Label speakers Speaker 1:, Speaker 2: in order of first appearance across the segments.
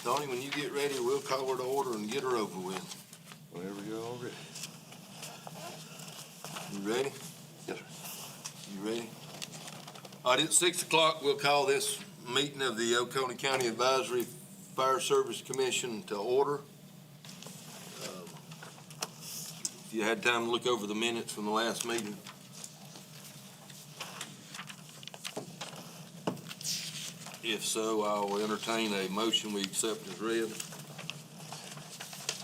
Speaker 1: Donnie, when you get ready, we'll call her to order and get her over with.
Speaker 2: Whenever you're all ready.
Speaker 1: You ready?
Speaker 2: Yes, sir.
Speaker 1: You ready? All right, it's 6 o'clock. We'll call this meeting of the Oconee County Advisory Fire Service Commission to order. If you had time to look over the minutes from the last meeting. If so, I'll entertain a motion we accept as read.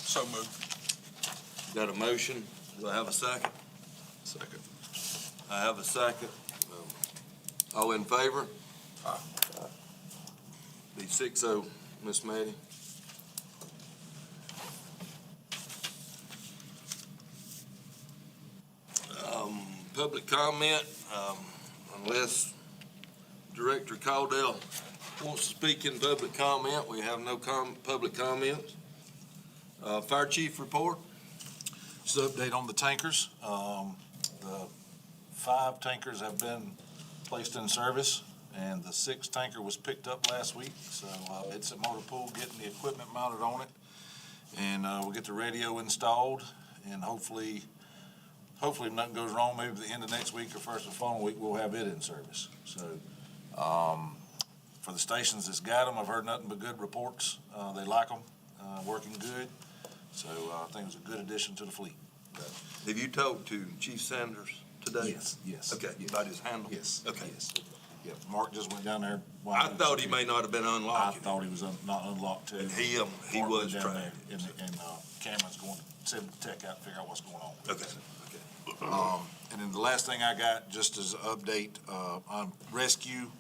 Speaker 3: So moved.
Speaker 1: Got a motion? Do I have a second?
Speaker 3: Second.
Speaker 1: I have a second. All in favor?
Speaker 3: Aye.
Speaker 1: Be 6-0, Miss Maddie. Public comment, unless Director Caldwell wants to speak in public comment, we have no public comments. Fire Chief report.
Speaker 4: Just an update on the tankers. The 5 tankers have been placed in service, and the 6th tanker was picked up last week. So it's at Motor Pool getting the equipment mounted on it, and we'll get the radio installed, and hopefully if nothing goes wrong, maybe at the end of next week or first of the following week, we'll have it in service. So for the stations that's got them, I've heard nothing but good reports. They like them, working good. So I think it's a good addition to the fleet.
Speaker 1: Have you talked to Chief Sanders today?
Speaker 4: Yes.
Speaker 1: Okay, about his handle?
Speaker 4: Yes.
Speaker 1: Okay.
Speaker 4: Yes. Yeah, Mark just went down there.
Speaker 1: I thought he may not have been
Speaker 4: I
Speaker 1: unlocking.
Speaker 4: thought he was not unlocked too.
Speaker 1: And he
Speaker 4: Mark
Speaker 1: was
Speaker 4: went down
Speaker 1: trying.
Speaker 4: there, and Cameron's going to send the tech out and figure out what's going on.
Speaker 1: Okay.
Speaker 4: And then the last thing I got, just as an update, on rescue,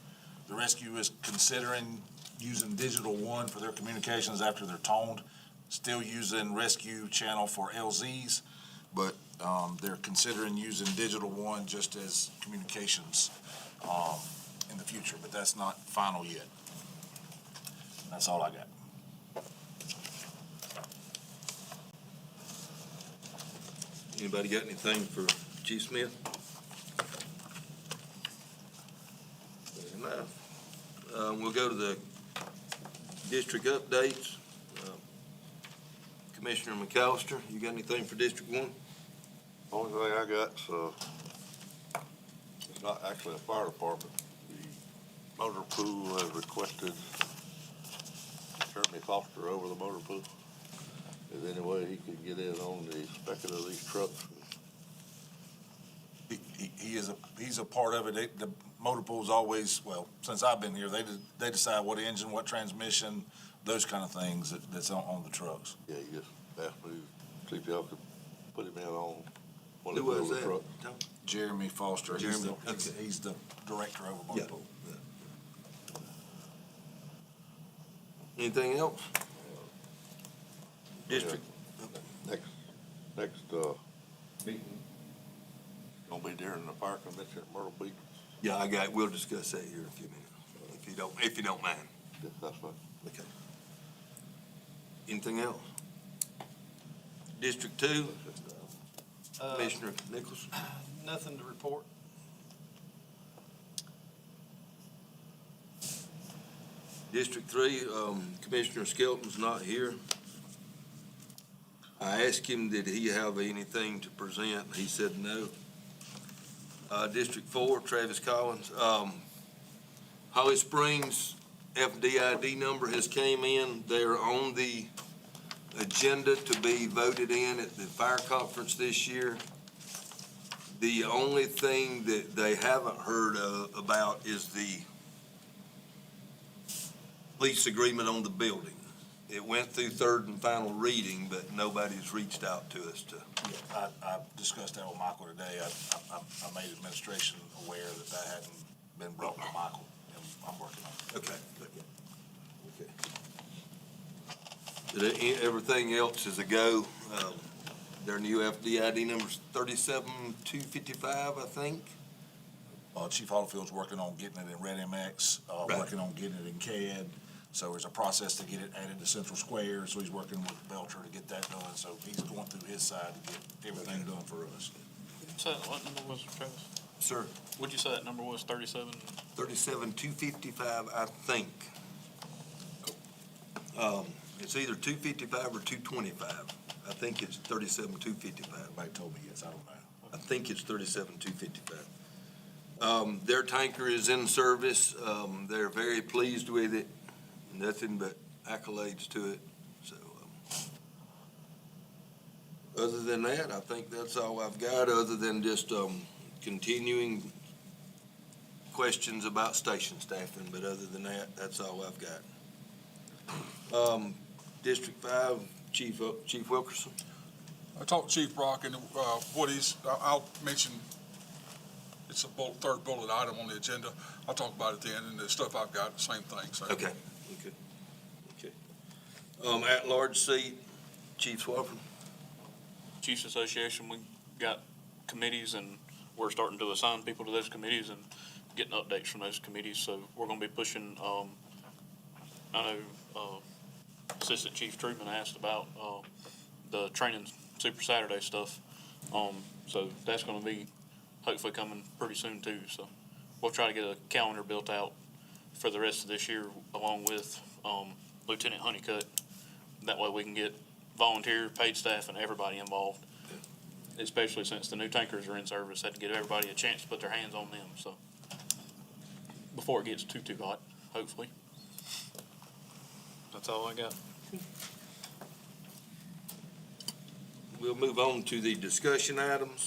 Speaker 4: the rescue is considering using Digital One for their communications after they're toned. Still using Rescue Channel for LZs, but they're considering using Digital One just as communications in the future, but that's not final yet. That's all I got.
Speaker 1: Anybody got anything for Chief Smith? Fair enough. We'll go to the district updates. Commissioner McAllister, you got anything for District 1?
Speaker 2: Only thing I got, it's not actually a fire department. The motor pool has requested Jeremy Foster over the motor pool. Is there any way he could get in on the specking of these trucks?
Speaker 4: He's a part of it. The motor pool's always, well, since I've been here, they decide what engine, what transmission, those kind of things that's on the trucks.
Speaker 2: Yeah, he just asked me to see if y'all could put him in on one
Speaker 1: Who
Speaker 2: of the
Speaker 1: was
Speaker 2: motor
Speaker 1: that?
Speaker 2: trucks.
Speaker 1: Tom?
Speaker 4: Jeremy Foster,
Speaker 1: Jeremy,
Speaker 4: he's the director over motor
Speaker 1: Yeah.
Speaker 4: pool.
Speaker 1: Anything else? District,
Speaker 2: Next meeting, gonna be during the fire convention at Myrtle Beach.
Speaker 1: yeah, we'll discuss that here in a few minutes, if you don't mind.
Speaker 2: Yes, that's fine.
Speaker 1: Okay. Anything else? District 2, Commissioner Nichols.
Speaker 5: Nothing to report.
Speaker 1: District 3, Commissioner Skelton's not here. I asked him, did he have anything to present? He said no. District 4, Travis Collins. Holly Springs FDID number has came in. They're on the agenda to be voted in at the fire conference this year. The only thing that they haven't heard about is the lease agreement on the building. It went through third and final reading, but nobody's reached out to us to.
Speaker 4: Yeah, I discussed that with Michael today. I made administration aware that hadn't been brought to Michael, and I'm working on it.
Speaker 1: Okay. Everything else is a go. Their new FDID number's 37255, I think.
Speaker 4: Chief Hollifield's working on getting it in Red MX,
Speaker 1: Right.
Speaker 4: working on getting it in CAD. So there's a process to get it added to Central Square, so he's working with Belcher to get that done. So he's going through his side to get everything done for us.
Speaker 5: So what number was it, Travis?
Speaker 1: Sir,
Speaker 5: What'd you say that number was, 37?
Speaker 1: 37255, I think. It's either 255 or 225. I think it's 37,255.
Speaker 4: Everybody told me yes, I don't know.
Speaker 1: I think it's 37,255. Their tanker is in service. They're very pleased with it. Nothing but accolades to it. So, other than that, I think that's all I've got, other than just, continuing questions about station staffing. But other than that, that's all I've got. District 5, Chief Wilkerson.
Speaker 3: I talked to Chief Brock, and I'll mention, it's a third bullet item on the agenda. I'll talk about it then, and the stuff I've got, same thing, so.
Speaker 1: Okay. At-large seat, Chief Swafford.
Speaker 5: Chiefs Association, we got committees and we're starting to assign people to those committees and getting updates from those committees. So we're gonna be pushing, I know, Assistant Chief Truman asked about, the training Super Saturday stuff. So that's gonna be hopefully coming pretty soon too. So we'll try to get a calendar built out for the rest of this year along with, Lieutenant Honeycutt. That way we can get volunteer, paid staff, and everybody involved. Especially since the new tankers are in service, had to give everybody a chance to put their hands on them, so. Before it gets too hot, hopefully. That's all I got.
Speaker 1: We'll move on to the discussion items.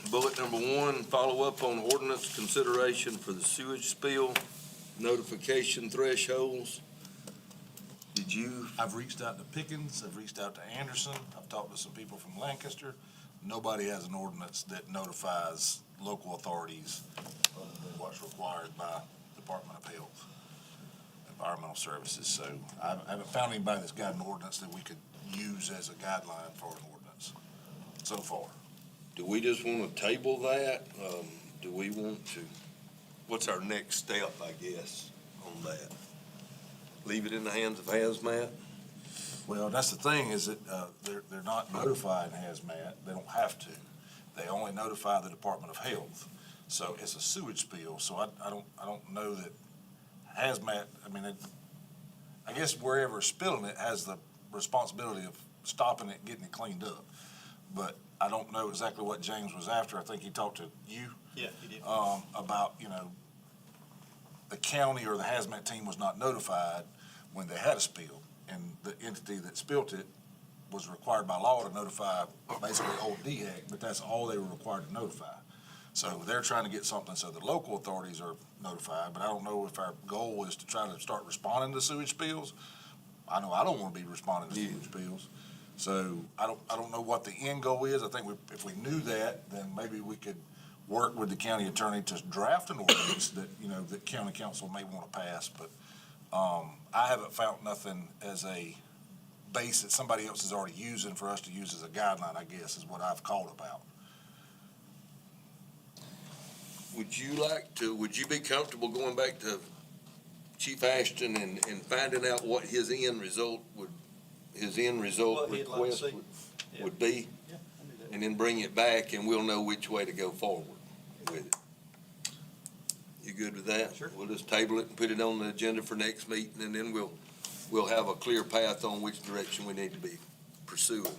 Speaker 1: Bullet number 1, follow up on ordinance consideration for the sewage spill notification thresholds. Did you?
Speaker 4: I've reached out to Pickens, I've reached out to Anderson, I've talked to some people from Lancaster. Nobody has an ordinance that notifies local authorities other than what's required by Department of Health, Environmental Services. So I haven't found anybody that's got an ordinance that we could use as a guideline for an ordinance so far.
Speaker 1: Do we just want to table that? Do we want to, what's our next step, I guess, on that? Leave it in the hands of hazmat?
Speaker 4: Well, that's the thing, is that, they're not notifying hazmat, they don't have to. They only notify the Department of Health. So it's a sewage spill, so I don't know that hazmat, I guess wherever spilling it has the responsibility of stopping it, getting it cleaned up. But I don't know exactly what James was after. I think he talked to you.
Speaker 5: Yeah, he did.
Speaker 4: About, the county or the hazmat team was not notified when they had a spill, and the entity that spilt it was required by law to notify basically Old DHEC, but that's all they were required to notify. So they're trying to get something so the local authorities are notified, but I don't know if our goal is to try to start responding to sewage spills. I know I don't want to be responding to sewage spills. So I don't know what the end goal is. I think if we knew that, then maybe we could work with the county attorney to draft an ordinance that, that county council may want to pass, but, I haven't found nothing as a base that somebody else is already using for us to use as a guideline, I guess, is what I've called about.
Speaker 1: Would you be comfortable going back to Chief Ashton and finding out what his end result
Speaker 5: What he'd like to
Speaker 1: request
Speaker 5: see.
Speaker 1: would be?
Speaker 5: Yeah, I knew that.
Speaker 1: And then bring it back and we'll know which way to go forward with it. You good with that?
Speaker 5: Sure.
Speaker 1: We'll just table it and put it on the agenda for next meeting, and then we'll have a clear path on which direction we need to be pursuing.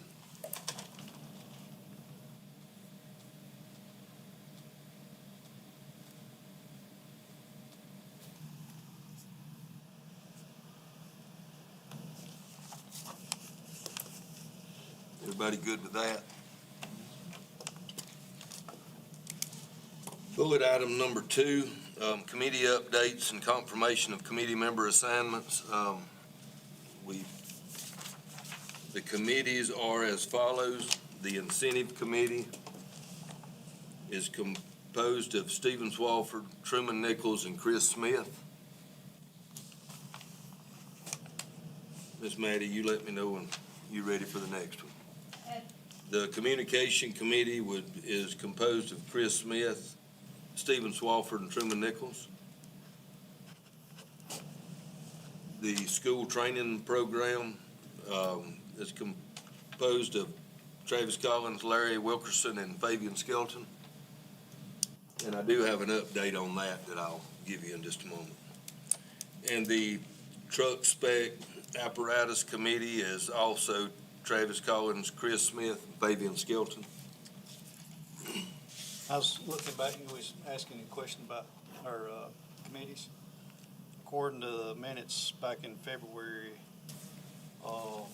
Speaker 1: Everybody good with that? Bullet item number 2, committee updates and confirmation of committee member assignments. The committees are as follows. The incentive committee is composed of Stephen Swafford, Truman Nichols, and Chris Smith. Miss Maddie, you let me know when you're ready for the next one. The communication committee is composed of Chris Smith, Stephen Swafford, and Truman Nichols. The school training program is composed of Travis Collins, Larry Wilkerson, and Fabian Skelton. And I do have an update on that I'll give you in just a moment. And the Truck Spec Apparatus Committee is also Travis Collins, Chris Smith, and Fabian Skelton.
Speaker 6: I was looking back, you was asking a question about our committees. According to the minutes back in February, or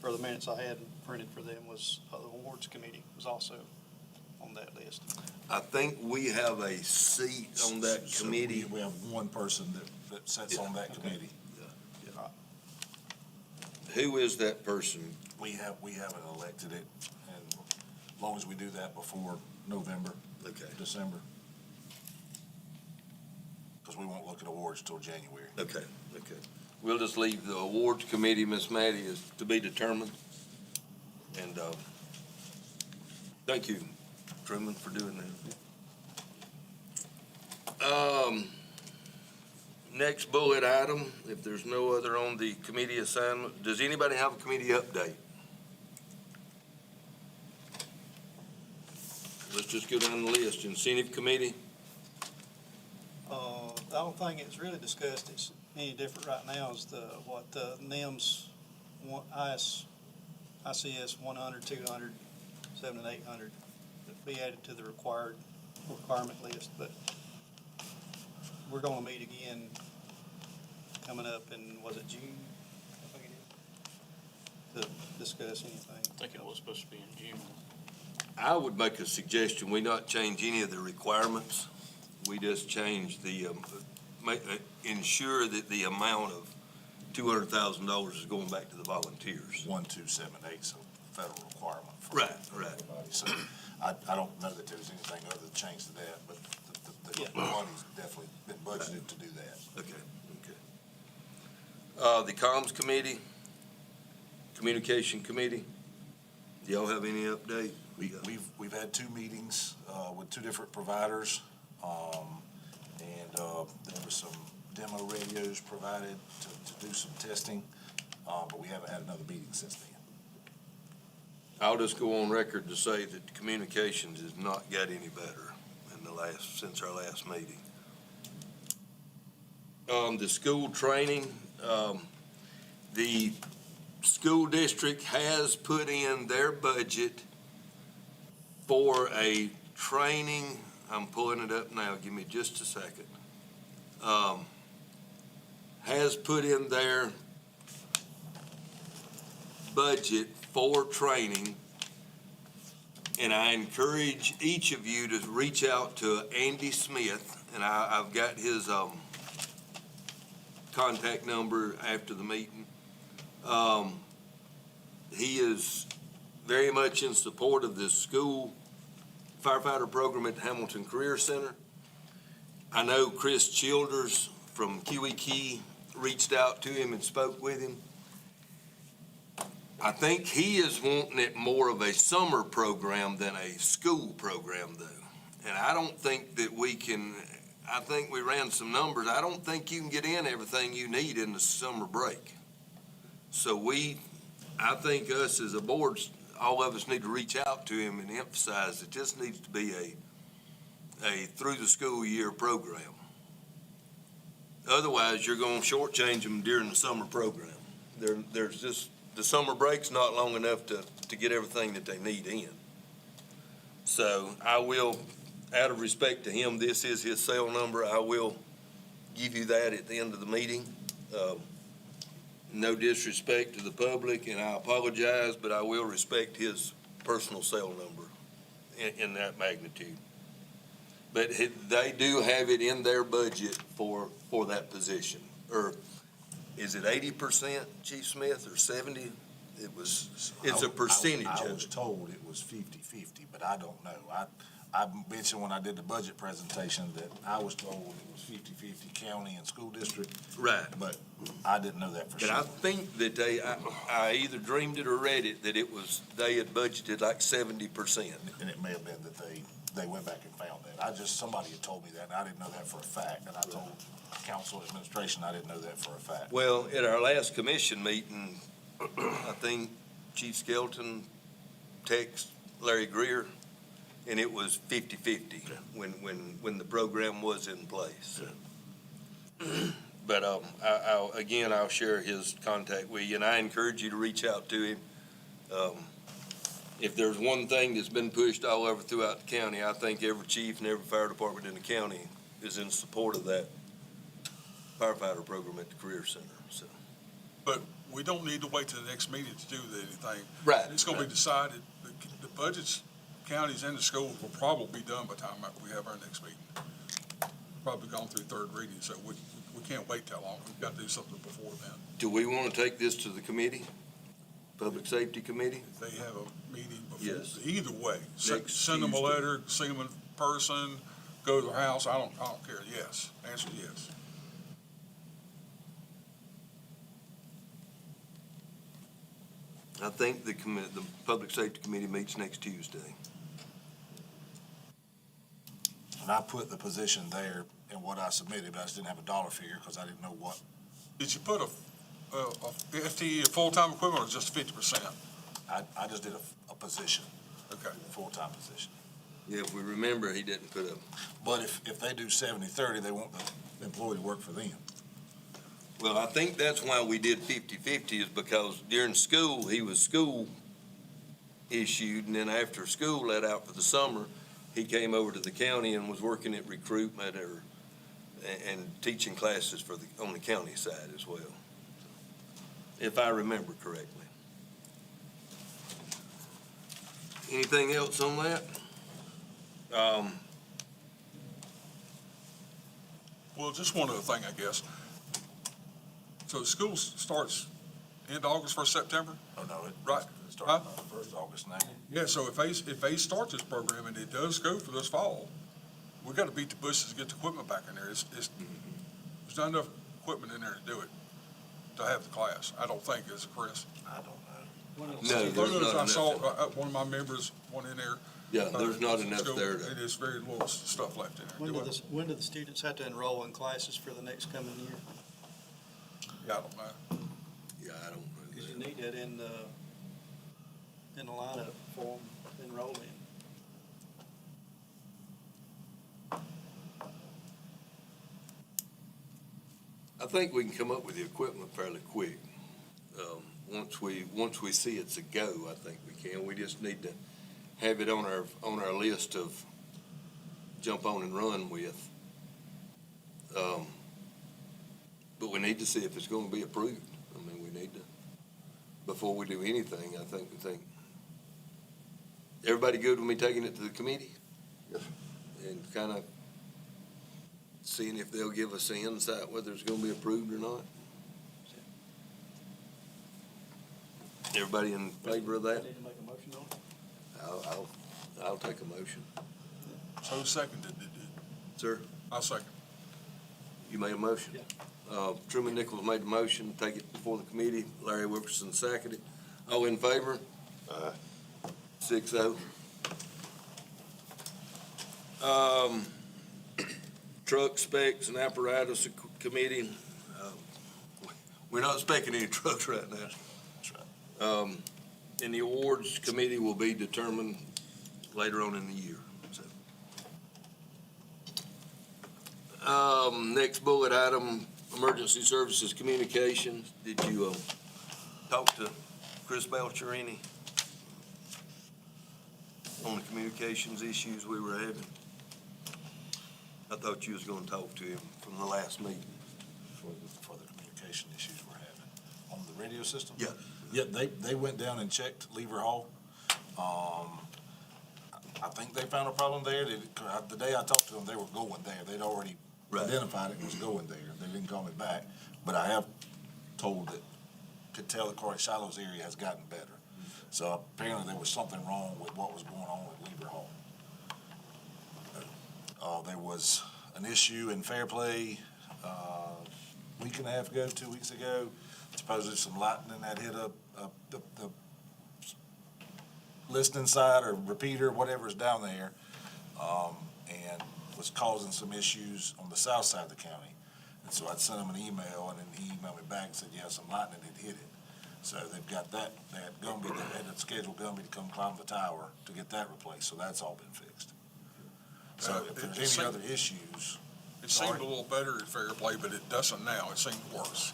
Speaker 6: the minutes I had printed for them was, the awards committee was also on that list.
Speaker 1: I think we have a seat on that
Speaker 4: So
Speaker 1: committee.
Speaker 4: We have one person that sits on that
Speaker 6: Okay.
Speaker 4: committee.
Speaker 1: Who is that person?
Speaker 4: We haven't elected it, and as long as we do that before November,
Speaker 1: Okay,
Speaker 4: December. Because we won't look at awards till January.
Speaker 1: okay. We'll just leave the awards committee, Miss Matty, is to be determined. And, thank you, Truman, for doing that. Next bullet item, if there's no other on the committee assignment, does anybody have a committee update? Let's just go down the list. Incentive committee,
Speaker 6: The only thing that's really discussed is any different right now is what the NIMS, ICS 100, 200, 7, and 800 that be added to the requirement list, but we're gonna meet again coming up in, was it June? I think it is, to discuss anything.
Speaker 5: I think it was supposed to be in June.
Speaker 1: I would make a suggestion, we not change any of the requirements. We just change the, ensure that the amount of $200,000 is going back to the volunteers.
Speaker 4: 1278, so federal requirement. for
Speaker 1: Right.
Speaker 4: everybody. So I don't know that there's anything other to change to that, but the
Speaker 6: Yeah.
Speaker 4: money's definitely been budgeted to do that.
Speaker 1: Okay. The comms committee, communication committee, do y'all have any update?
Speaker 4: We've had two meetings with two different providers, and there were some demo radios provided to do some testing, but we haven't had another meeting since then.
Speaker 1: I'll just go on record to say that communications has not got any better since our last meeting. The school training, the school district has put in their budget for a training, I'm pulling it up now, give me just a second. Has put in their budget for training, and I encourage each of you to reach out to Andy Smith, and I've got his, contact number after the meeting. He is very much in support of this school firefighter program at Hamilton Career Center. I know Chris Childers from Kiwi Key reached out to him and spoke with him. I think he is wanting it more of a summer program than a school program, though. And I don't think that I think we ran some numbers. I don't think you can get in everything you need in the summer break. So I think us as a board, all of us need to reach out to him and emphasize that this needs to be a through the school year program. Otherwise, you're going to shortchange them during the summer program. There's just, the summer break's not long enough to get everything that they need in. So I will, out of respect to him, this is his cell number. I will give you that at the end of the meeting. No disrespect to the public, and I apologize, but I will respect his personal cell number in that magnitude. But they do have it in their budget for that position. Or is it 80%, Chief Smith, or 70? It's a percentage
Speaker 4: I
Speaker 1: of
Speaker 4: was
Speaker 1: it.
Speaker 4: told it was 50-50, but I don't know. I mentioned when I did the budget presentation that I was told it was 50-50 county and school district,
Speaker 1: Right.
Speaker 4: but I didn't know that for
Speaker 1: But
Speaker 4: sure.
Speaker 1: I think that I either dreamed it or read it, that they had budgeted like 70%.
Speaker 4: And it may have been that they went back and found that. Somebody had told me that, and I didn't know that for a fact, and I told council administration I didn't know that for a fact.
Speaker 1: Well, at our last commission meeting, I think Chief Skelton texted Larry Greer, and it was 50-50 when the program was in place. But, I'll share his contact with you, and I encourage you to reach out to him. If there's one thing that's been pushed all over throughout the county, I think every chief and every fire department in the county is in support of that firefighter program at the Career Center, so.
Speaker 3: But we don't need to wait till the next meeting to do anything.
Speaker 1: Right.
Speaker 3: It's gonna be decided, the budgets, counties and the schools will probably be done by the time we have our next meeting. Probably gone through third reading, so we can't wait that long. We've got to do something before then.
Speaker 1: Do we want to take this to the committee, Public Safety Committee?
Speaker 3: If they have a meeting before,
Speaker 1: Yes.
Speaker 3: either way,
Speaker 1: Next
Speaker 3: send them a
Speaker 1: Tuesday.
Speaker 3: letter, see them in person, go to their house, I don't care, yes, answer yes.
Speaker 1: I think the Public Safety Committee meets next Tuesday.
Speaker 4: And I put the position there in what I submitted, but I just didn't have a dollar figure because I didn't know what.
Speaker 3: Did you put a FTE, a full-time equivalent, or just 50%?
Speaker 4: I just did a position,
Speaker 3: Okay.
Speaker 4: a full-time position.
Speaker 1: Yeah, if we remember, he didn't put a,
Speaker 4: But if they do 70-30, they want the employee to work for them.
Speaker 1: well, I think that's why we did 50-50 is because during school, he was school issued, and then after school let out for the summer, he came over to the county and was working at recruitment and teaching classes on the county side as well, if I remember correctly. Anything else on that?
Speaker 3: Well, just one other thing, I guess. So the school starts end of August, 1st September?
Speaker 4: Oh, no, it
Speaker 3: Right.
Speaker 4: starts on the 1st of August now.
Speaker 3: Yeah, so if they start this program and it does go for this fall, we gotta beat the bushes to get the equipment back in there. There's not enough equipment in there to do it, to have the class. I don't think, is it, Chris?
Speaker 4: I don't know.
Speaker 1: No, there's not
Speaker 3: I saw,
Speaker 1: enough.
Speaker 3: one of my members went in there.
Speaker 1: Yeah, there's not enough
Speaker 3: School,
Speaker 1: there
Speaker 3: and there's very little stuff left in there.
Speaker 6: When do the students have to enroll in classes for the next coming year?
Speaker 3: Yeah, I don't know.
Speaker 1: Yeah, I don't know.
Speaker 6: Because you need that in the lineup for them to enroll in.
Speaker 1: I think we can come up with the equipment fairly quick. Once we see it's a go, I think we can. We just need to have it on our list of jump on and run with. But we need to see if it's gonna be approved. I mean, we need to, before we do anything, I think, everybody good with me taking it to the committee?
Speaker 2: Yes.
Speaker 1: And kinda seeing if they'll give us an insight whether it's gonna be approved or not? Everybody in favor of that?
Speaker 6: Need to make a motion on it?
Speaker 1: I'll take a motion.
Speaker 3: So seconded it.
Speaker 1: Sir,
Speaker 3: I'll second.
Speaker 1: you made a motion?
Speaker 6: Yeah.
Speaker 1: Truman Nichols made the motion, take it before the committee. Larry Wilkerson seconded. All in favor?
Speaker 2: Aye.
Speaker 1: 6-0. Truck specs and apparatus committee, we're not specing any trucks right now.
Speaker 4: That's right.
Speaker 1: And the awards committee will be determined later on in the year, so. Next bullet item, emergency services communications. Did you, talk to Chris Belcher any on the communications issues we were having? I thought you was gonna talk to him from the last meeting.
Speaker 4: For the communication issues we're having on the radio system?
Speaker 1: Yeah.
Speaker 4: Yeah, they went down and checked Lever Hall. I think they found a problem there. The day I talked to them, they were going there. They'd already
Speaker 1: Right.
Speaker 4: identified it and was going there. They didn't call me back. But I have told that, could tell that Corey Shiloh's area has gotten better. So apparently there was something wrong with what was going on with Lever Hall. There was an issue in Fairplay, a week and a half ago, 2 weeks ago. Supposedly some lightning that hit the listening side or repeater, whatever's down there, and was causing some issues on the south side of the county. And so I'd sent him an email, and then he emailed me back and said, yeah, some lightning had hit it. So they've got that, they had scheduled Gumby to come climb the tower to get that replaced, so that's all been fixed. So if there's any other issues,
Speaker 3: It seemed a little better at Fairplay, but it doesn't now. It seems worse.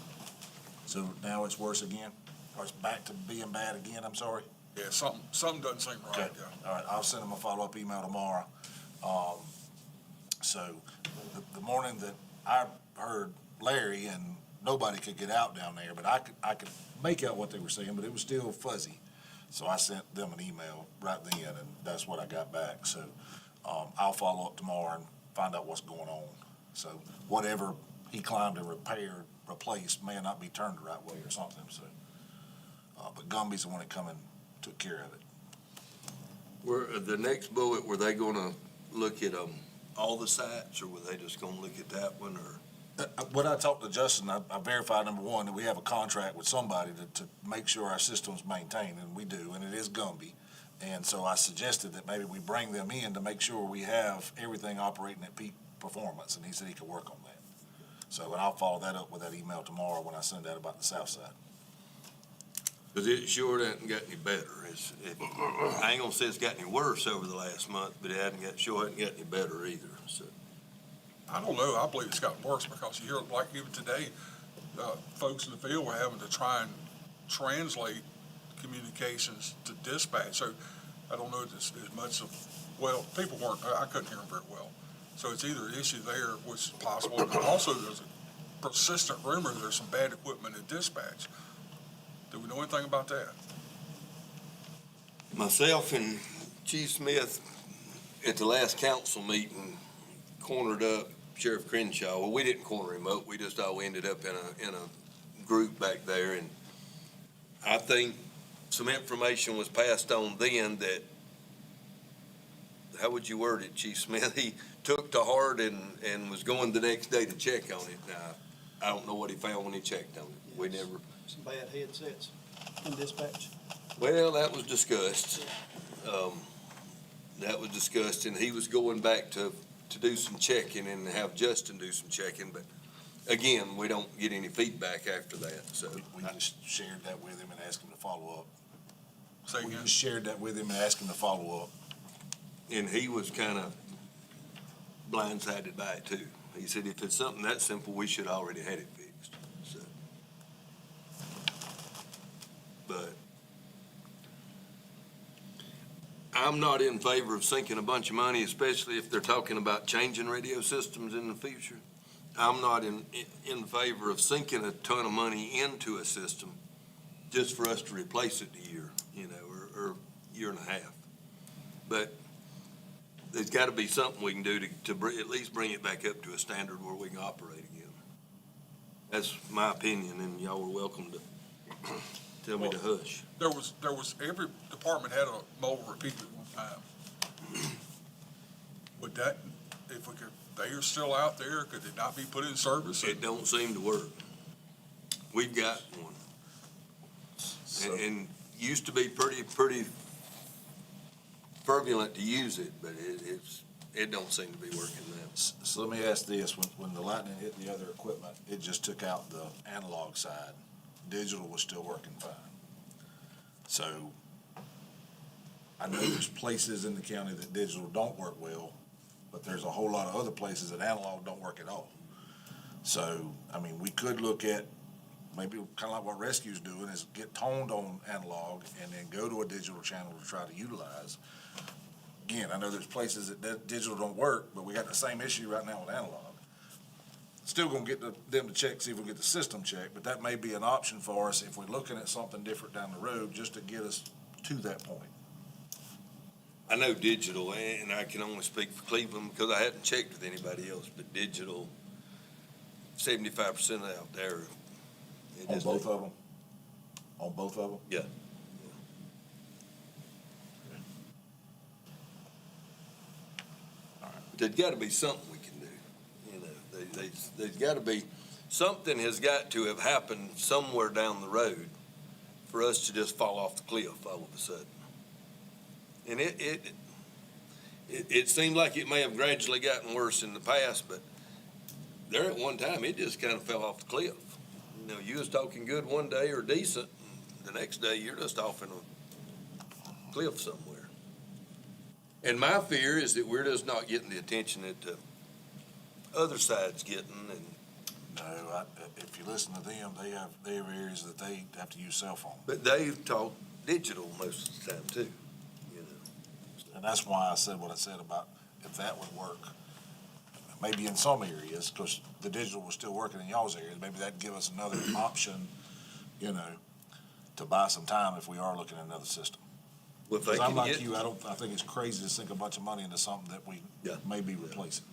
Speaker 4: So now it's worse again? Or it's back to being bad again, I'm sorry?
Speaker 3: Yeah, something doesn't seem
Speaker 4: Okay,
Speaker 3: right, yeah.
Speaker 4: all right, I'll send them a follow-up email tomorrow. So, the morning that I heard Larry, and nobody could get out down there, but I could make out what they were saying, but it was still fuzzy. So I sent them an email right then, and that's what I got back. So, I'll follow up tomorrow and find out what's going on. So, whatever he climbed and repaired, replaced, may not be turned the right way or something, so. But Gumby's the one that come and took care of it.
Speaker 1: Were, the next bullet, were they gonna look at, all the sites, or were they just gonna look at that one, or?
Speaker 4: When I talked to Justin, I verified, number one, that we have a contract with somebody to make sure our system's maintained, and we do, and it is Gumby. And so I suggested that maybe we bring them in to make sure we have everything operating at peak performance, and he said he could work on that. So, and I'll follow that up with that email tomorrow when I send that about the south side.
Speaker 1: Cause it sure hasn't got any better. I ain't gonna say it's got any worse over the last month, but it hasn't got any better either, so.
Speaker 3: I don't know. I believe it's gotten worse because you hear, like even today, folks in the field were having to try and translate communications to dispatch. So I don't know as much of, well, people weren't, I couldn't hear them very well. So it's either an issue there, which is possible. And also, there's a persistent rumor there's some bad equipment at dispatch. Do we know anything about that?
Speaker 1: Myself and Chief Smith at the last council meeting cornered up Sheriff Crenshaw. Well, we didn't corner him up. We just all ended up in a group back there. And I think some information was passed on then that, how would you word it, Chief Smith? He took to heart and was going the next day to check on it. Now, I don't know what he found when he checked on it. We never.
Speaker 6: Some bad headsets in dispatch.
Speaker 1: Well, that was discussed. That was discussed, and he was going back to do some checking and have Justin do some checking, but again, we don't get any feedback after that, so.
Speaker 4: We just shared that with him and asked him to follow up.
Speaker 3: Say
Speaker 4: We
Speaker 3: again.
Speaker 4: just shared that with him and asked him to follow up.
Speaker 1: And he was kind of blindsided by it too. He said, if it's something that simple, we should already had it fixed, so. But I'm not in favor of sinking a bunch of money, especially if they're talking about changing radio systems in the future. I'm not in favor of sinking a ton of money into a system just for us to replace it a year, or year and a half. But there's got to be something we can do to at least bring it back up to a standard where we can operate again. That's my opinion, and y'all are welcome to tell me to hush.
Speaker 3: There was, every department had a mobile repeater at one time. Would that, if we could, they are still out there, could it not be put in service?
Speaker 1: It don't seem to work. We've got one,
Speaker 4: So-
Speaker 1: and used to be pretty fervent to use it, but it don't seem to be working now.
Speaker 4: So let me ask this, when the lightning hit the other equipment, it just took out the analog side. Digital was still working fine. So I know there's places in the county that digital don't work well, but there's a whole lot of other places that analog don't work at all. So, I mean, we could look at, maybe kind of like what Rescue's doing, is get toned on analog and then go to a digital channel to try to utilize. Again, I know there's places that digital don't work, but we got the same issue right now with analog. Still gonna get them to check, see if we get the system checked, but that may be an option for us if we're looking at something different down the road, just to get us to that point.
Speaker 1: I know digital, and I can only speak for Cleveland because I hadn't checked with anybody else, but digital, 75% out there. it
Speaker 4: On
Speaker 1: just-
Speaker 4: both of them? On both of them?
Speaker 1: Yeah. There's gotta be something we can do, there's gotta be, something has got to have happened somewhere down the road for us to just fall off the cliff all of a sudden. And it seemed like it may have gradually gotten worse in the past, but there at one time, it just kind of fell off the cliff. You was talking good one day or decent, and the next day you're just off in a cliff somewhere. And my fear is that we're just not getting the attention that other side's getting, and,
Speaker 4: No, if you listen to them, they have areas that they have to use cell phone.
Speaker 1: but they've talked digital most of the time too, you know.
Speaker 4: And that's why I said what I said about if that would work, maybe in some areas, because the digital was still working in y'all's areas, maybe that'd give us another option, you know, to buy some time if we are looking at another system.
Speaker 1: Well, if they
Speaker 4: Because I'm
Speaker 1: can
Speaker 4: like
Speaker 1: get,
Speaker 4: you, I think it's crazy to sink a bunch of money into something that we
Speaker 1: Yeah.
Speaker 4: may be replacing.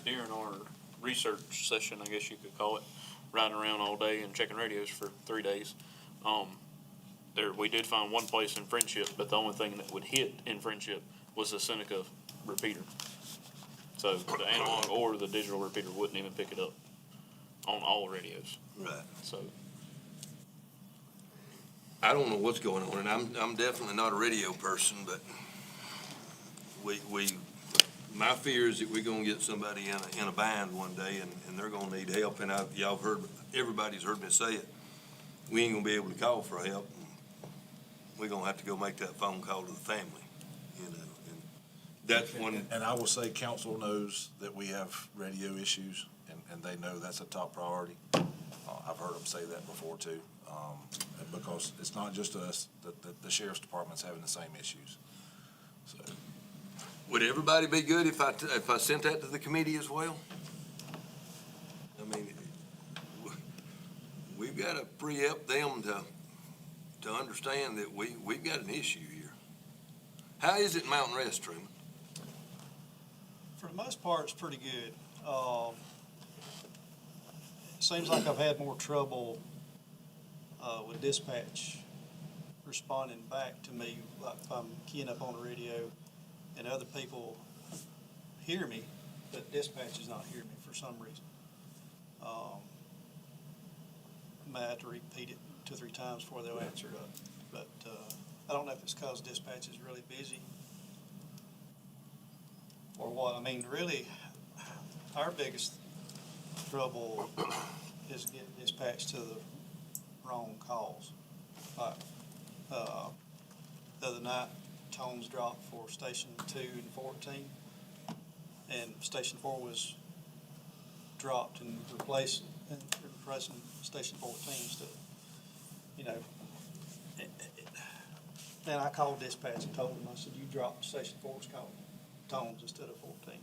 Speaker 5: During our research session, I guess you could call it, riding around all day and checking radios for 3 days, we did find one place in Friendship, but the only thing that would hit in Friendship was the Seneca repeater. So the analog or the digital repeater wouldn't even pick it up on all radios,
Speaker 1: right.
Speaker 5: so.
Speaker 1: I don't know what's going on, and I'm definitely not a radio person, but my fear is that we're gonna get somebody in a bind one day, and they're gonna need help, and everybody's heard me say it. We ain't gonna be able to call for help. We're gonna have to go make that phone call to the family, you know, and that's one,
Speaker 4: And I will say, council knows that we have radio issues, and they know that's a top priority. I've heard them say that before too, because it's not just us, the sheriff's department's having the same issues. So,
Speaker 1: would everybody be good if I sent that to the committee as well? I mean, we've gotta pre-empt them to understand that we've got an issue here. How is it in Mountain Rest, Truman?
Speaker 6: For the most part, it's pretty good. Seems like I've had more trouble with dispatch responding back to me, like if I'm keying up on the radio and other people hear me, but dispatch is not hearing me for some reason. I might have to repeat it 2 or 3 times before they'll answer it up. But I don't know if it's because dispatch is really busy or what. I mean, really, our biggest trouble is getting dispatched to the wrong calls. Like, the other night, tones dropped for Station 2 and 14, and Station 4 was dropped and replacing Station 14 instead, you know. And I called dispatch and told them, I said, you dropped Station 4's call, tones instead of 14.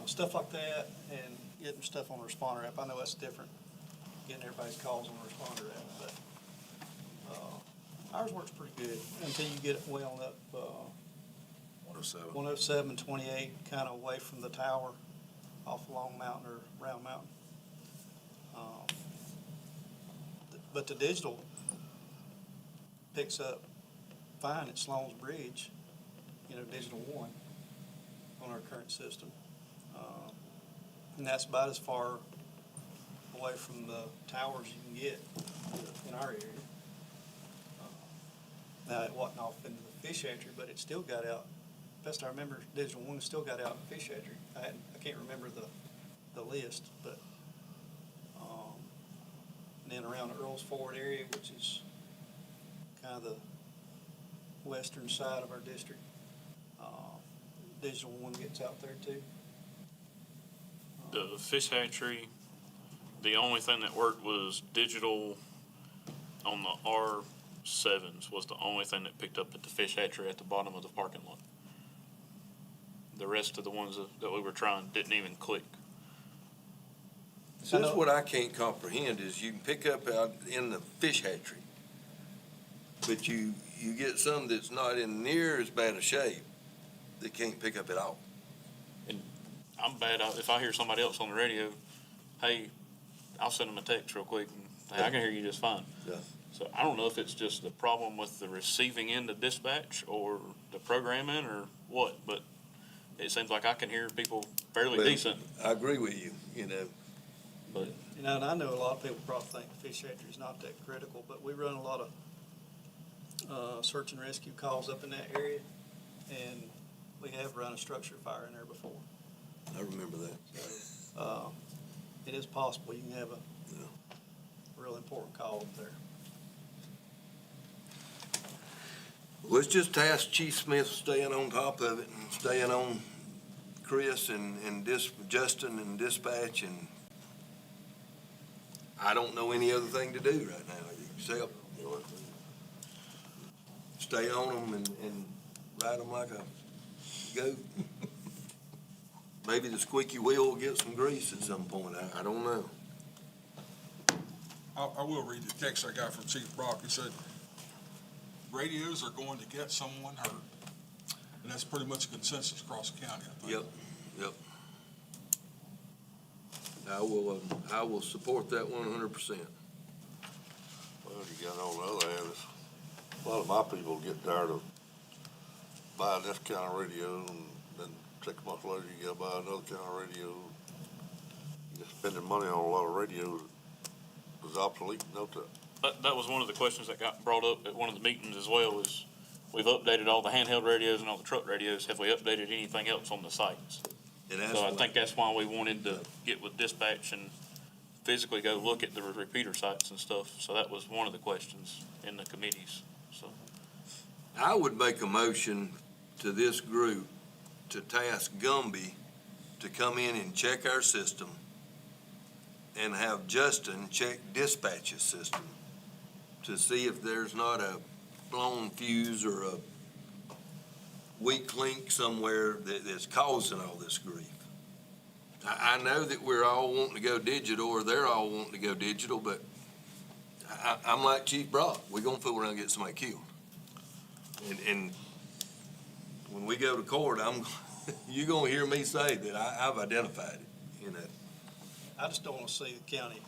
Speaker 6: Stuff like that, and getting stuff on the responder app. I know that's different, getting everybody's calls on the responder app, but ours works pretty good until you get it well up
Speaker 4: 107.
Speaker 6: 107, 28, kind of away from the tower, off Long Mountain or Round Mountain. But the digital picks up fine at Sloan's Bridge, you know, Digital 1 on our current system. And that's about as far away from the towers you can get in our area. Now, it wasn't off into the fish hatchery, but it still got out. Best I remember, Digital 1 still got out in the fish hatchery. I can't remember the list, but and then around the Earls Ford area, which is kind of the western side of our district, Digital 1 gets out there too.
Speaker 5: The fish hatchery, the only thing that worked was digital on the R7s was the only thing that picked up at the fish hatchery at the bottom of the parking lot. The rest of the ones that we were trying didn't even click.
Speaker 1: So that's what I can't comprehend is you can pick up out in the fish hatchery, but you get some that's not in near as bad a shape that can't pick up at all.
Speaker 5: I'm bad. If I hear somebody else on the radio, hey, I'll send them a text real quick. And, hey, I can hear you just fine.
Speaker 1: Yeah.
Speaker 5: So I don't know if it's just the problem with the receiving end of dispatch or the programming or what, but it seems like I can hear people fairly
Speaker 1: Well,
Speaker 5: decent.
Speaker 1: I agree with you, you know.
Speaker 5: But
Speaker 6: You know, and I know a lot of people probably think the fish hatchery is not that critical, but we run a lot of search and rescue calls up in that area, and we have run a structure fire in there before.
Speaker 1: I remember that.
Speaker 6: It is possible you can have
Speaker 1: Yeah.
Speaker 6: a real important call up there.
Speaker 1: Let's just task Chief Smith staying on top of it and staying on Chris and Justin and dispatch, and I don't know any other thing to do right now, except stay on them and ride them like a goat. Maybe the squeaky wheel will get some grease at some point, I don't know.
Speaker 3: I will read the text I got from Chief Brock. He said, radios are going to get someone hurt. And that's pretty much a consensus across the county, I think.
Speaker 1: Yep. I will support that 100%.
Speaker 2: Well, you got on the other hand, a lot of my people get tired of buying this kind of radio, and then 6 months later, you gotta buy another kind of radio. You're spending money on a lot of radios that's obsolete in no time.
Speaker 5: That was one of the questions that got brought up at one of the meetings as well, is we've updated all the handheld radios and all the truck radios. Have we updated anything else on the sites?
Speaker 1: And that's
Speaker 5: So I
Speaker 1: what-
Speaker 5: think that's why we wanted to get with dispatch and physically go look at the repeater sites and stuff. So that was one of the questions in the committees, so.
Speaker 1: I would make a motion to this group to task Gumby to come in and check our system and have Justin check dispatch's system to see if there's not a blown fuse or a weak link somewhere that's causing all this grief. I know that we're all wanting to go digital, or they're all wanting to go digital, but I'm like Chief Brock, we're gonna fool around and get somebody killed. And when we go to court, you're gonna hear me say that I've identified it, you know.
Speaker 6: I just don't wanna see the county,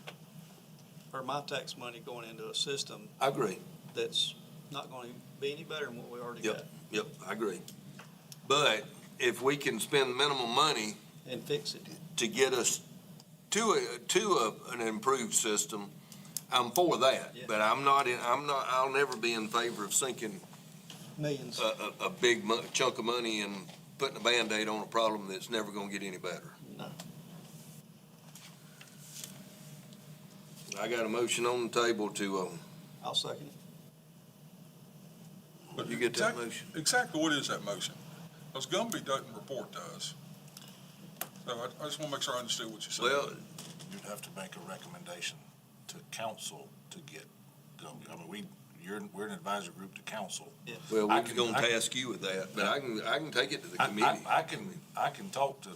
Speaker 6: or my tax money going into a system
Speaker 1: I agree.
Speaker 6: that's not gonna be any better than what we already
Speaker 1: Yep.
Speaker 6: got,
Speaker 1: Yep, I agree. But if we can spend minimum money
Speaker 6: and fix it.
Speaker 1: to get us to an improved system, I'm for that.
Speaker 6: Yeah.
Speaker 1: But I'll never be in favor of sinking
Speaker 6: Millions.
Speaker 1: a big chunk of money and putting a Band-Aid on a problem that's never gonna get any better.
Speaker 6: No.
Speaker 1: I got a motion on the table to,
Speaker 6: I'll second it.
Speaker 3: But
Speaker 1: You get that
Speaker 3: exact-
Speaker 1: motion?
Speaker 3: Exactly what is that motion? Because Gumby doesn't report to us. So I just want to make sure I understood what you said.
Speaker 1: well,
Speaker 4: You'd have to make a recommendation to council to get Gumby. I mean, we're an advisory group to council.
Speaker 1: well,
Speaker 4: I
Speaker 1: we're
Speaker 4: can-
Speaker 1: gonna
Speaker 4: I-
Speaker 1: task you with that, but I can take it to the
Speaker 4: I
Speaker 1: committee.
Speaker 4: I can talk to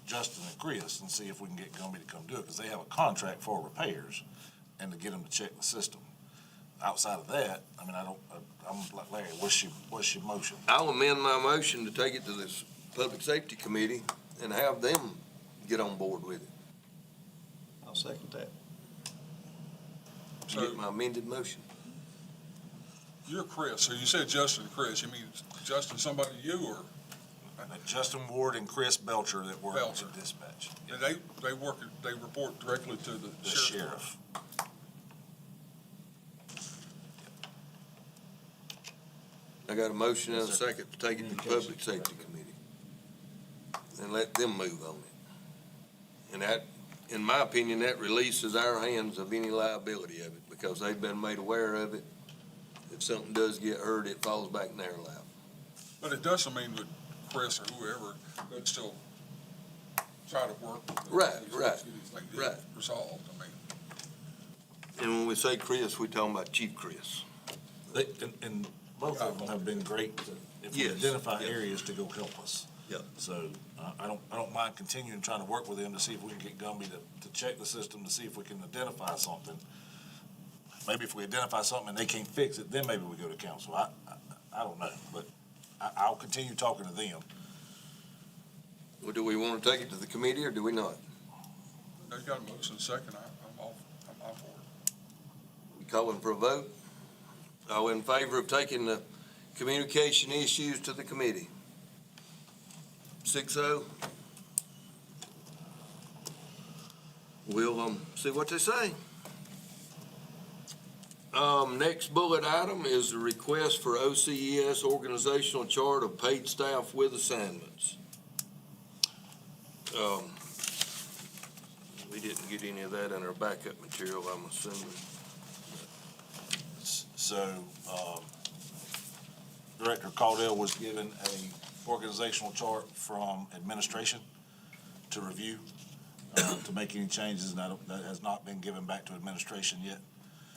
Speaker 4: Justin and Chris and see if we can get Gumby to come do it, because they have a contract for repairs and to get them to check the system. Outside of that, I mean, I'm like, Larry, what's your motion?
Speaker 1: I'll amend my motion to take it to this Public Safety Committee and have them get on board with it.
Speaker 6: I'll second that.
Speaker 1: Did you get my amended motion?
Speaker 3: You're Chris, so you said Justin and Chris. You mean Justin, somebody you, or
Speaker 4: Justin Ward and Chris Belcher that work
Speaker 3: Belcher.
Speaker 4: at dispatch.
Speaker 3: do they report directly to the
Speaker 4: The
Speaker 3: sheriff?
Speaker 4: sheriff.
Speaker 1: I got a motion and a second to take it to the Public Safety Committee and let them move on it. And that, in my opinion, that releases our hands of any liability of it, because they've been made aware of it. If something does get hurt, it falls back in their lap.
Speaker 3: But it doesn't mean that Chris or whoever would still try to work with the
Speaker 1: Right,
Speaker 3: police
Speaker 1: right,
Speaker 3: to get these things
Speaker 1: right.
Speaker 3: resolved. I mean,
Speaker 1: And when we say Chris, we're talking about Chief Chris.
Speaker 4: And both of them have been great to, if we
Speaker 1: Yes,
Speaker 4: identify
Speaker 1: yes.
Speaker 4: areas to go help us.
Speaker 1: Yep.
Speaker 4: So, I don't mind continuing trying to work with them to see if we can get Gumby to check the system, to see if we can identify something. Maybe if we identify something and they can't fix it, then maybe we go to council. I don't know, but I'll continue talking to them.
Speaker 1: Well, do we want to take it to the committee or do we not?
Speaker 3: they got a motion second. I'm all for it.
Speaker 1: We calling for a vote? All in favor of taking the communication issues to the committee? 6-0. We'll, see what they say. Next bullet item is the request for OCES organizational chart of paid staff with assignments. We didn't get any of that in our backup material, I'm assuming.
Speaker 4: So, Director Caudell was given a organizational chart from administration to review, to make any changes, and that has not been given back to administration yet.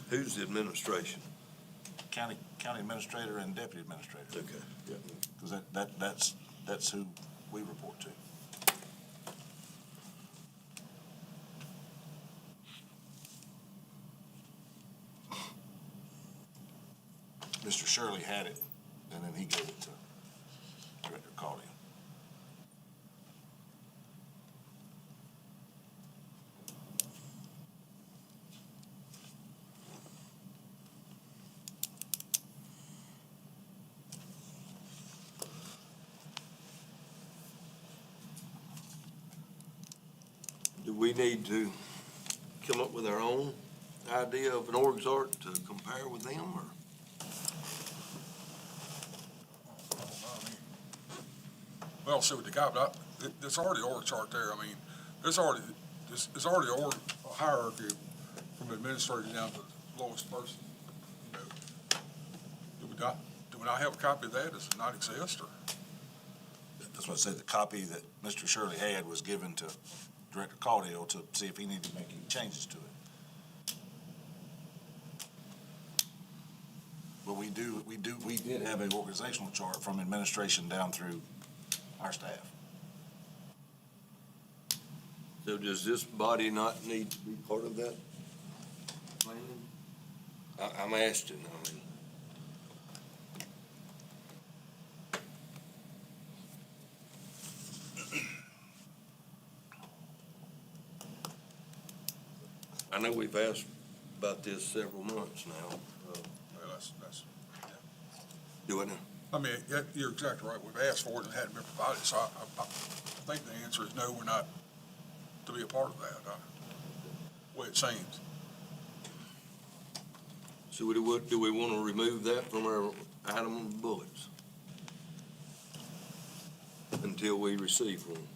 Speaker 1: Who's the administration?
Speaker 4: County administrator and deputy administrator.
Speaker 1: Okay.
Speaker 4: Because that's who we report to. Mr. Shirley had it, and then he gave it to Director Caudill.
Speaker 1: Do we need to come up with our own idea of an org chart to compare with them, or?
Speaker 3: Well, see what they got, but there's already an org chart there. I mean, there's already a hierarchy from administrator down to the lowest person. You know, do we not have a copy of that? Does it not exist, or?
Speaker 4: That's what I said, the copy that Mr. Shirley had was given to Director Caudill to see if he needed to make any changes to it. But we did have an organizational chart from administration down through our staff.
Speaker 1: So does this body not need to be part of that planning? I'm asking, I mean. I know we've asked about this several months now.
Speaker 3: Well, that's,
Speaker 1: Do it now.
Speaker 3: I mean, you're exactly right. We've asked for it and it hadn't been provided, so I think the answer is no, we're not to be a part of that, way it seems.
Speaker 1: So do we want to remove that from our item bullets until we receive one?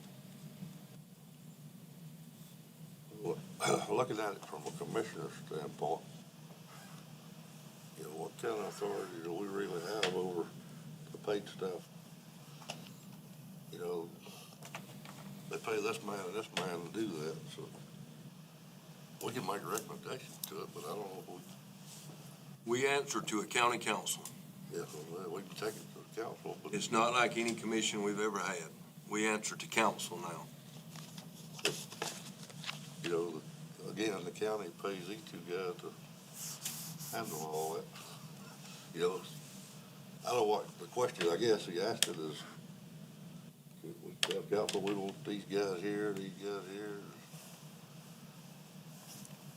Speaker 2: Looking at it from a commissioner's standpoint, you know, what kind of authority do we really have over the paid staff? You know, they pay this man and this man to do that, so we can make a recommendation to it, but I don't know if
Speaker 1: We answer to a county council.
Speaker 2: we can take it to the council, but
Speaker 1: It's not like any commission we've ever had. We answer to council now.
Speaker 2: you know, again, the county pays these two guys to handle all that. You know, I don't know what, the question, I guess he asked it is, should we tell council we want these guys here?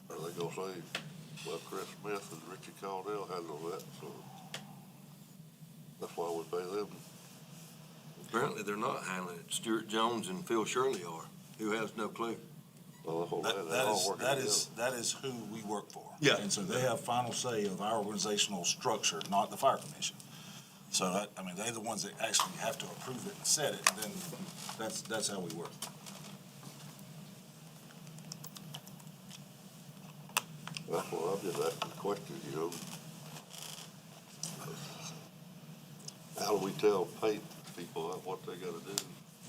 Speaker 2: Or are they gonna say, well, Chris Smith and Richie Caudill handle that, so that's why we pay them.
Speaker 1: Apparently, they're not handling it. Stuart Jones and Phil Shirley are, who has no clue.
Speaker 2: Well, that's what they're all working together.
Speaker 4: That is who we work for.
Speaker 1: Yeah.
Speaker 4: And so they have final say of our organizational structure, not the fire commission. So they're the ones that actually have to approve it and set it, and then that's how we work.
Speaker 2: That's what I'm just asking the question, you know. How do we tell paid people what they gotta do?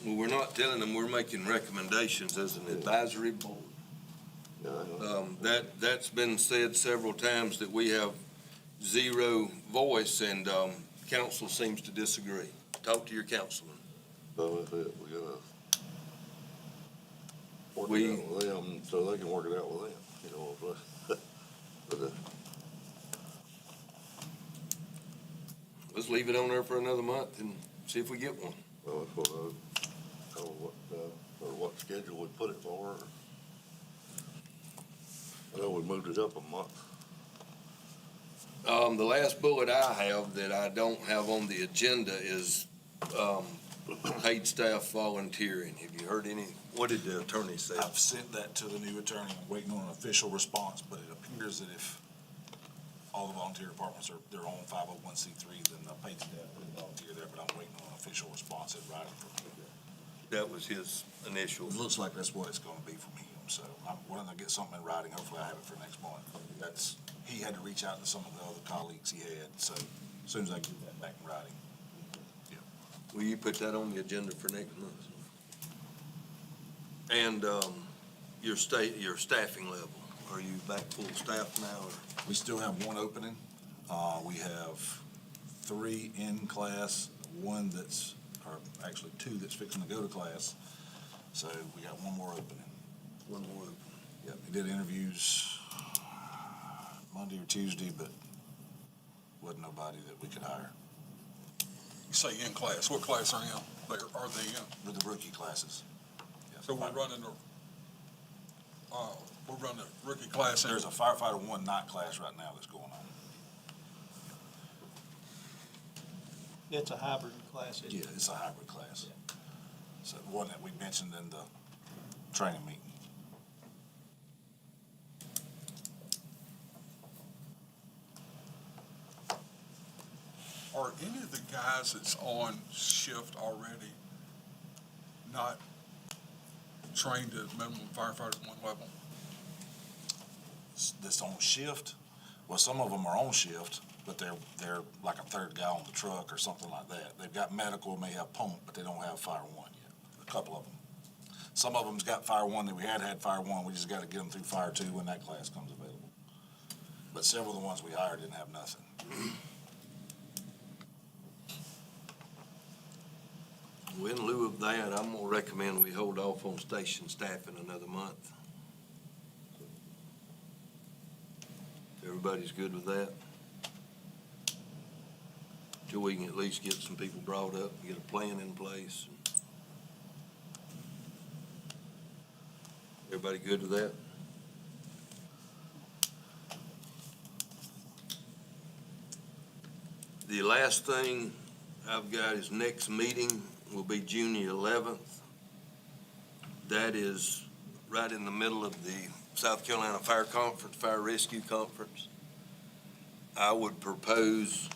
Speaker 1: Well, we're not telling them, we're making recommendations as an advisory board.
Speaker 2: Yeah, I know.
Speaker 1: That's been said several times that we have zero voice, and, council seems to disagree. Talk to your councilman.
Speaker 2: So that's it, we gotta work
Speaker 1: We-
Speaker 2: it out with them, so they can work it out with them, you know, but,
Speaker 1: Let's leave it on there for another month and see if we get one.
Speaker 2: well, that's what I don't know or what schedule we put it for. I know we moved it up a month.
Speaker 1: The last bullet I have that I don't have on the agenda is, paid staff volunteering. Have you heard any, what did the attorney say?
Speaker 4: I've sent that to the new attorney, I'm waiting on an official response, but it appears that if all the volunteer departments are their own 501c3, then the paid staff could volunteer there, but I'm waiting on an official response in writing from him.
Speaker 1: That was his initial.
Speaker 4: It looks like that's what it's gonna be from him, so when I get something in writing, hopefully I have it for next month. He had to reach out to some of the other colleagues he had, so as soon as I get that back in writing.
Speaker 1: Will you put that on the agenda for next month? And, your staffing level, are you back full staff now, or?
Speaker 4: We still have one opening. We have 3 in class, one that's, or actually 2 that's fixing to go to class. So we got one more opening.
Speaker 1: One more.
Speaker 4: Yep, we did interviews Monday or Tuesday, but wasn't nobody that we could hire.
Speaker 3: You say in class, what class are they in?
Speaker 4: With the rookie classes. Yes.
Speaker 3: So we're running the rookie class.
Speaker 4: There's a firefighter 1 night class right now that's going on.
Speaker 6: It's a hybrid class, isn't it?
Speaker 4: Yeah, it's a hybrid class. So the one that we mentioned in the training meeting.
Speaker 3: Are any of the guys that's on shift already not trained at minimum firefighter 1 level?
Speaker 4: That's on shift. Well, some of them are on shift, but they're like a third guy on the truck or something like that. They've got medical, may have pump, but they don't have fire 1 yet. A couple of them. Some of them's got fire 1 that we had fire 1. We just got to get them through fire 2 when that class comes available. But several of the ones we hired didn't have nothing.
Speaker 1: Well, in lieu of that, I'm gonna recommend we hold off on station staffing another month. Everybody's good with that? Till we can at least get some people brought up, and get a plan in place. Everybody good with that? The last thing I've got is next meeting will be June the 11th. That is right in the middle of the South Carolina Fire Conference, Fire Rescue Conference. I would propose,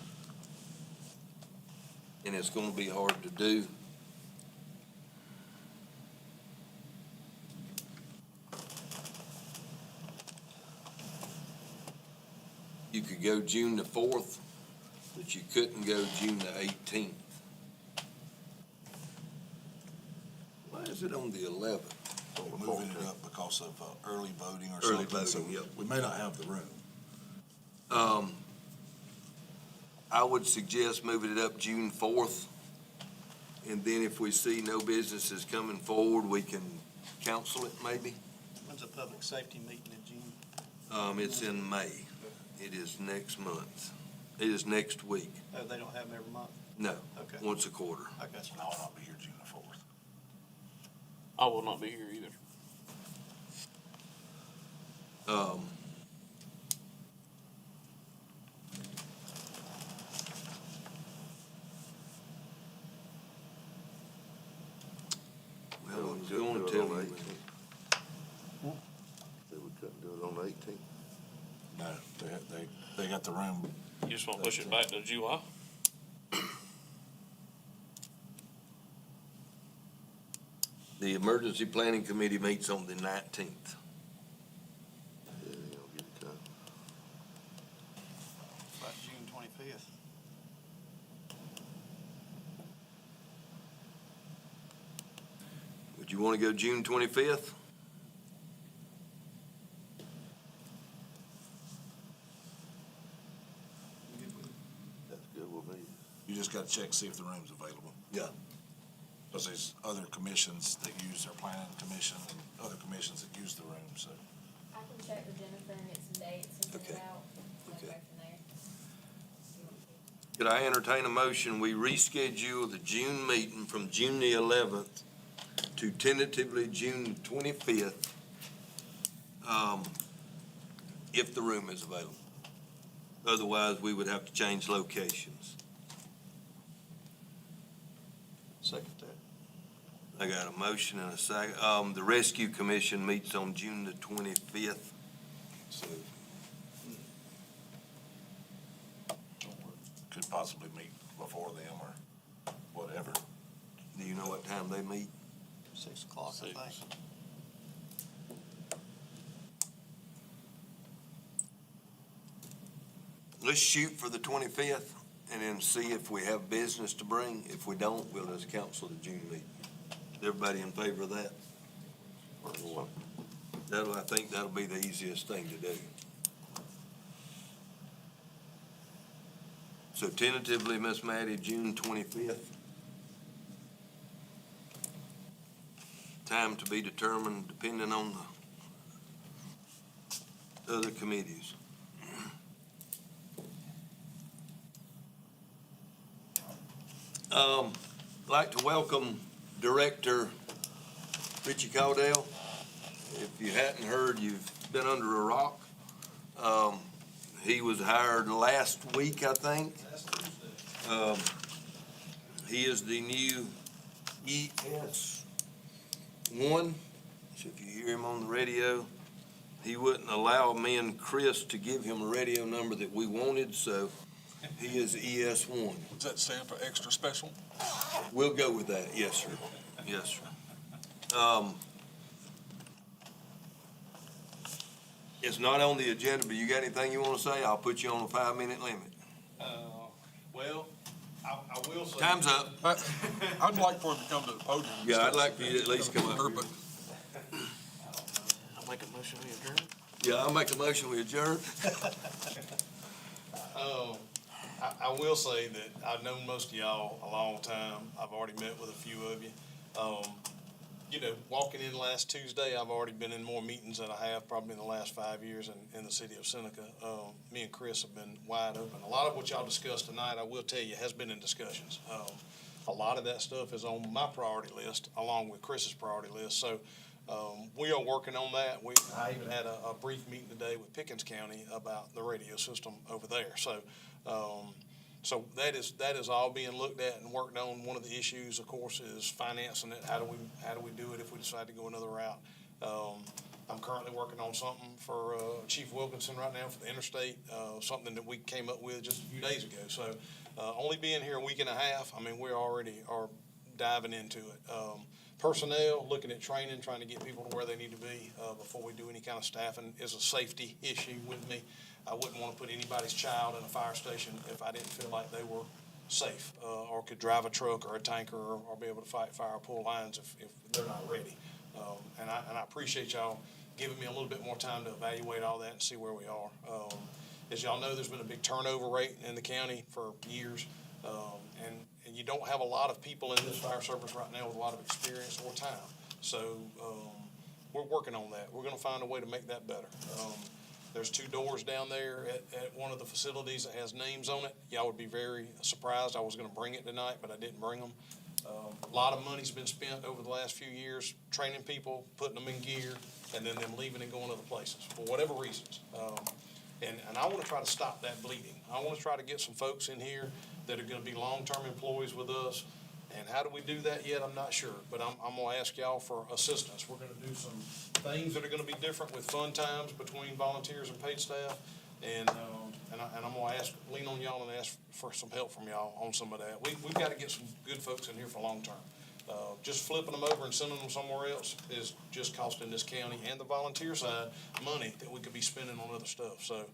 Speaker 1: and it's gonna be hard to do, you could go June the 4th, but you couldn't go June the 18th. Why is it on the 11th?
Speaker 4: We're moving it up because of early voting or
Speaker 1: Early
Speaker 4: something. So
Speaker 1: voting, yep.
Speaker 4: we may not have the room.
Speaker 1: I would suggest moving it up June 4th. And then if we see no businesses coming forward, we can cancel it maybe.
Speaker 6: When's a public safety meeting in June?
Speaker 1: It's in May. It is next month. It is next week.
Speaker 6: Oh, they don't have them every month?
Speaker 1: No,
Speaker 6: Okay,
Speaker 1: once a quarter.
Speaker 6: I got you.
Speaker 4: And I'll not be here June the 4th.
Speaker 5: I will not be here either.
Speaker 1: Well, I was
Speaker 2: Couldn't
Speaker 1: going
Speaker 2: do
Speaker 1: to
Speaker 2: it
Speaker 1: tell
Speaker 2: on the
Speaker 1: you.
Speaker 2: 18th. Said we couldn't do it on the 18th.
Speaker 4: No, they got the room.
Speaker 5: You just want to push it back to July?
Speaker 1: The Emergency Planning Committee meets on the 19th.
Speaker 2: Yeah, they don't get it done.
Speaker 6: About June 25th.
Speaker 1: Would you want to go June 25th?
Speaker 2: That's good with me.
Speaker 4: You just got to check, see if the room's available.
Speaker 1: Yeah.
Speaker 4: Because there's other commissions that use their planning commission and other commissions that use the room, so.
Speaker 7: I can check with Jennifer and get some dates and send it
Speaker 1: Okay.
Speaker 7: out. We'll
Speaker 1: Okay.
Speaker 7: go from there.
Speaker 1: Could I entertain a motion, we reschedule the June meeting from June the 11th to tentatively June 25th, if the room is available. Otherwise, we would have to change locations.
Speaker 6: Second that.
Speaker 1: I got a motion and a second. The Rescue Commission meets on June the 25th. So
Speaker 4: Could possibly meet before them or whatever.
Speaker 1: do you know what time they meet?
Speaker 6: 6 o'clock, I think.
Speaker 1: Let's shoot for the 25th. and then see if we have business to bring. If we don't, we'll just cancel the June meeting. Is everybody in favor of that? I think that'll be the easiest thing to do. So tentatively, Miss Matty, June 25th. Time to be determined depending on the other committees. I'd like to welcome Director Richie Caudill. If you hadn't heard, you've been under a rock. He was hired last week, I think. He is the new ES1. So if you hear him on the radio, he wouldn't allow me and Chris to give him a radio number that we wanted, so he is ES1.
Speaker 3: Does that stand for extra special?
Speaker 1: We'll go with that, yes, sir. Yes, sir. It's not on the agenda, but you got anything you want to say? I'll put you on a 5-minute limit.
Speaker 8: Well, I will say.
Speaker 1: Time's up.
Speaker 3: I'd like for him to come to the podium.
Speaker 1: Yeah, I'd like for you to at least come up here.
Speaker 3: But
Speaker 5: I'll make a motion we adjourn.
Speaker 1: Yeah, I'll make a motion, we adjourn.
Speaker 8: I will say that I've known most of y'all a long time. I've already met with a few of you. You know, walking in last Tuesday, I've already been in more meetings than I have probably in the last 5 years in the city of Seneca. Me and Chris have been wide open. A lot of what y'all discussed tonight, I will tell you, has been in discussions. A lot of that stuff is on my priority list along with Chris's priority list. So we are working on that. I even had a brief meeting today with Pickens County about the radio system over there. So that is all being looked at and worked on. One of the issues, of course, is financing it. How do we do it if we decide to go another route? I'm currently working on something for Chief Wilkinson right now for the interstate, something that we came up with just a few days ago. So only being here a week and a half, I mean, we already are diving into it. Personnel, looking at training, trying to get people to where they need to be before we do any kind of staffing is a safety issue with me. I wouldn't want to put anybody's child in a fire station if I didn't feel like they were safe or could drive a truck or a tanker or be able to fight fire or pull lines if they're not ready. And I appreciate y'all giving me a little bit more time to evaluate all that and see where we are. As y'all know, there's been a big turnover rate in the county for years. And you don't have a lot of people in this fire service right now with a lot of experience or time. So we're working on that. We're going to find a way to make that better. There's 2 doors down there at one of the facilities that has names on it. Y'all would be very surprised. I was going to bring it tonight, but I didn't bring them. A lot of money's been spent over the last few years training people, putting them in gear, and then them leaving and going other places for whatever reasons. And I want to try to stop that bleeding. I want to try to get some folks in here that are going to be long-term employees with us. And how do we do that yet? I'm not sure, but I'm going to ask y'all for assistance. We're going to do some things that are going to be different with fun times between volunteers and paid staff. And I'm going to lean on y'all and ask for some help from y'all on some of that. We've got to get some good folks in here for long-term. Just flipping them over and sending them somewhere else is just costing this county and the volunteer side money that we could be spending on other stuff. So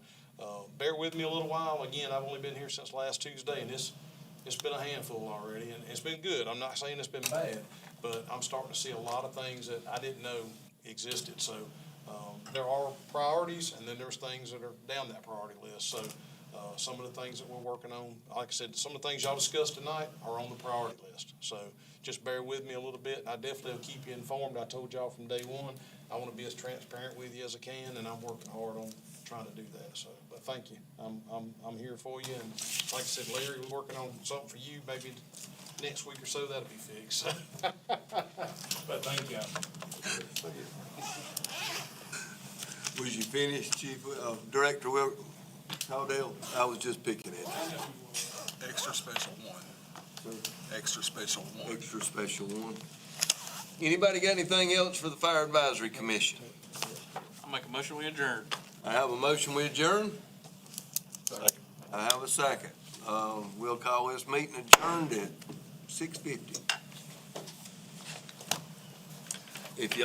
Speaker 8: bear with me a little while. Again, I've only been here since last Tuesday, and it's been a handful already, and it's been good. I'm not saying it's been bad, but I'm starting to see a lot of things that I didn't know existed. So there are priorities, and then there's things that are down that priority list. So some of the things that we're working on, like I said, some of the things y'all discussed tonight are on the priority list. So just bear with me a little bit. I definitely will keep you informed. I told y'all from day one, I want to be as transparent with you as I can, and I'm working hard on trying to do that. So, but thank you. I'm here for you. And like I said, Larry, we're working on something for you. Maybe next week or so that'll be fixed. But thank you.
Speaker 1: Was you finished, Chief, Director Caudill? I was just picking it.
Speaker 3: extra special one. Extra special one.
Speaker 1: Extra special one. Anybody got anything else for the Fire Advisory Commission?
Speaker 5: I'll make a motion we adjourn.
Speaker 1: I have a motion, we adjourn. I have a second. We'll call this meeting adjourned at 6:50. If y'all